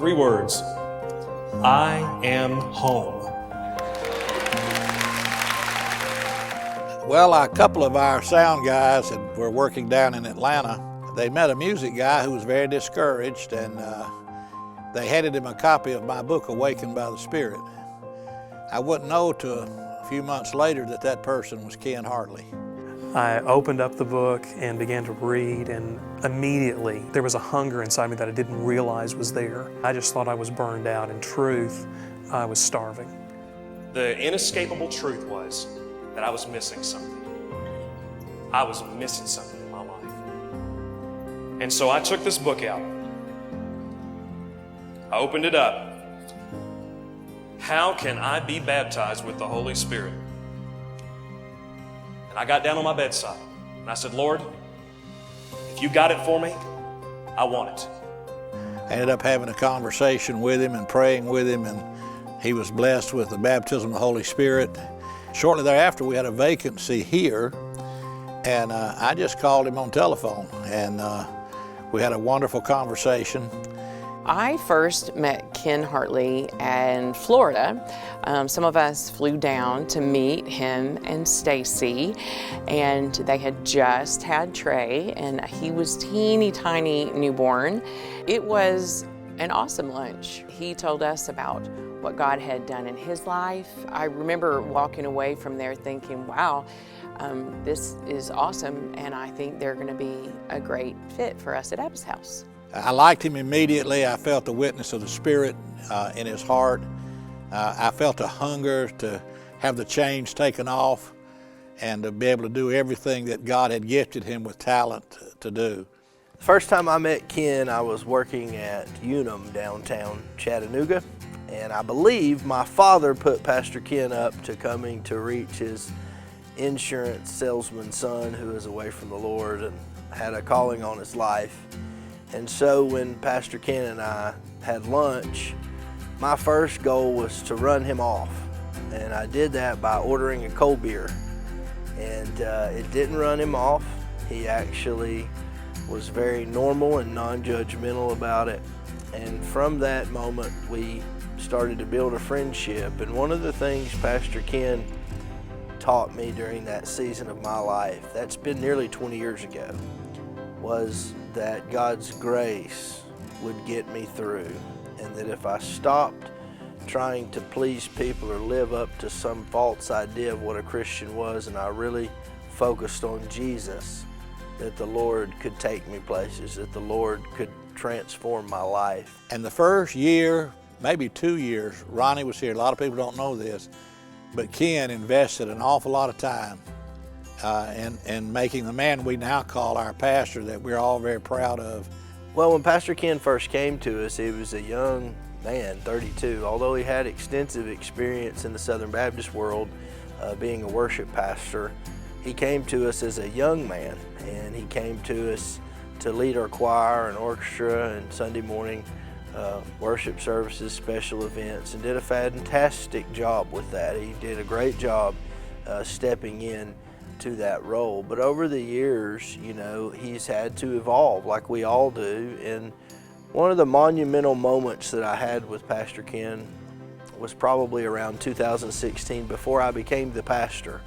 3 words: I am home. Well, a couple of our sound guys that were working down in Atlanta, they met a music guy who was very discouraged, and they handed him a copy of my book, Awakened by the Spirit. I wouldn't know till a few months later that that person was Ken Hartley. I opened up the book and began to read, and immediately there was a hunger inside me that I didn't realize was there. I just thought I was burned out. In truth, I was starving. The inescapable truth was that I was missing something. I was missing something in my life. And so I took this book out. I opened it up. How can I be baptized with the Holy Spirit? And I got down on my bedside and I said, Lord, if you got it for me, I want it. I ended up having a conversation with him and praying with him, and he was blessed with the baptism of the Holy Spirit. Shortly thereafter, we had a vacancy here, and I just called him on telephone, and we had a wonderful conversation. I first met Ken Hartley in Florida. Some of us flew down to meet him and Stacy, and they had just had Trey, and he was teeny tiny newborn. It was an awesome lunch. He told us about what God had done in his life. I remember walking away from there thinking, wow, this is awesome, and I think they're going to be a great fit for us at Abba's house. I liked him immediately. I felt the witness of the Spirit in his heart. I felt a hunger to have the chains taken off and to be able to do everything that God had gifted him with talent to do. The first time I met Ken, I was working at Unum downtown Chattanooga, and I believe my father put Pastor Ken up to coming to reach his insurance salesman son who is away from the Lord and had a calling on his life. And so when Pastor Ken and I had lunch, my first goal was to run him off. And I did that by ordering a cold beer. And it didn't run him off. He actually was very normal and non-judgmental about it. And from that moment, we started to build a friendship. And one of the things Pastor Ken taught me during that season of my life, that's been nearly 20 years ago, was that God's grace would get me through, and that if I stopped trying to please people or live up to some false idea of what a Christian was, and I really focused on Jesus, that the Lord could take me places, that the Lord could transform my life. And the first year, maybe 2 years, Ronnie was here. A lot of people don't know this, but Ken invested an awful lot of time in making the man we now call our pastor, that we're all very proud of. Well, when Pastor Ken first came to us, he was a young man, 32. Although he had extensive experience in the Southern Baptist world, being a worship pastor, he came to us as a young man, and he came to us to lead our choir and orchestra and Sunday morning worship services, special events, and did a fantastic job with that. He did a great job stepping in to that role. But over the years, you know, he's had to evolve like we all do. And one of the monumental moments that I had with Pastor Ken was probably around 2016, before I became the pastor.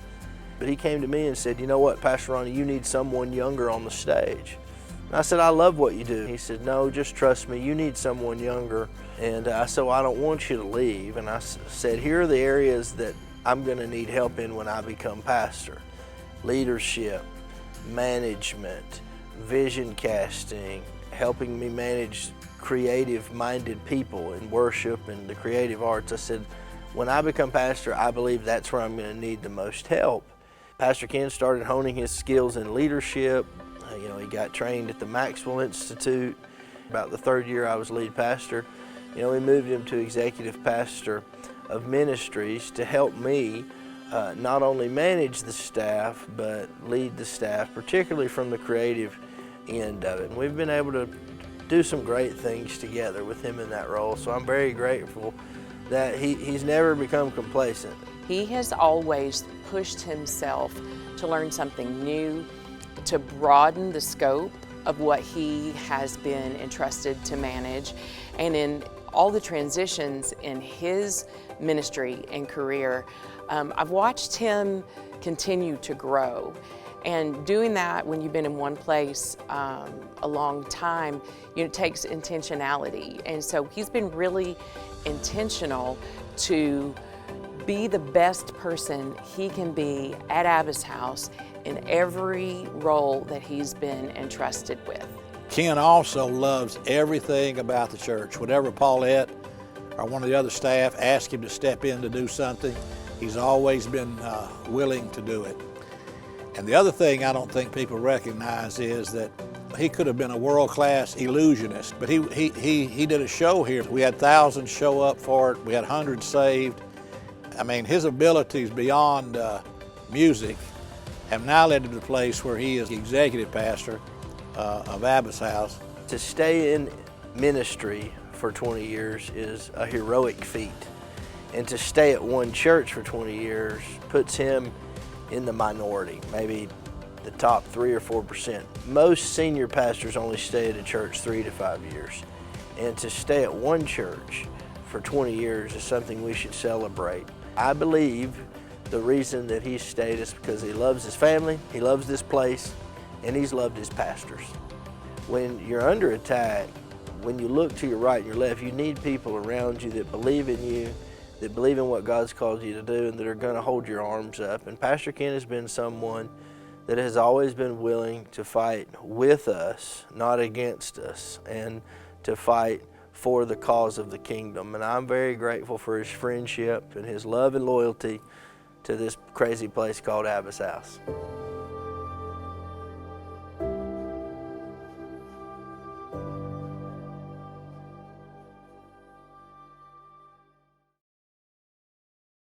But he came to me and said, you know what, Pastor Ronnie, you need someone younger on the stage. And I said, I love what you do. He said, no, just trust me, you need someone younger. And I said, well, I don't want you to leave. And I said, here are the areas that I'm going to need help in when I become pastor. Leadership, management, vision casting, helping me manage creative-minded people in worship and the creative arts. I said, when I become pastor, I believe that's where I'm going to need the most help. Pastor Ken started honing his skills in leadership. You know, he got trained at the Maxwell Institute. About the third year I was lead pastor, you know, we moved him to executive pastor of ministries to help me not only manage the staff, but lead the staff, particularly from the creative end of it. And we've been able to do some great things together with him in that role. So I'm very grateful that he's never become complacent. He has always pushed himself to learn something new, to broaden the scope of what he has been entrusted to manage. And in all the transitions in his ministry and career, I've watched him continue to grow. And doing that when you've been in one place a long time, it takes intentionality. And so he's been really intentional to be the best person he can be at Abba's house in every role that he's been entrusted with. Ken also loves everything about the church. Whenever Paulette or one of the other staff ask him to step in to do something, he's always been willing to do it. And the other thing I don't think people recognize is that he could have been a world-class illusionist, but he did a show here. We had thousands show up for it. We had hundreds saved. I mean, his abilities beyond music have now led to the place where he is the executive pastor of Abba's house. To stay in ministry for 20 years is a heroic feat. And to stay at one church for 20 years puts him in the minority, maybe the top 3 or 4%. Most senior pastors only stay at a church 3 to 5 years. And to stay at one church for 20 years is something we should celebrate. I believe the reason that he stayed is because he loves his family, he loves this place, and he's loved his pastors. When you're under attack, when you look to your right and your left, you need people around you that believe in you, that believe in what God's called you to do, and that are going to hold your arms up. And Pastor Ken has been someone that has always been willing to fight with us, not against us, and to fight for the cause of the kingdom. And I'm very grateful for his friendship and his love and loyalty to this crazy place called Abba's house.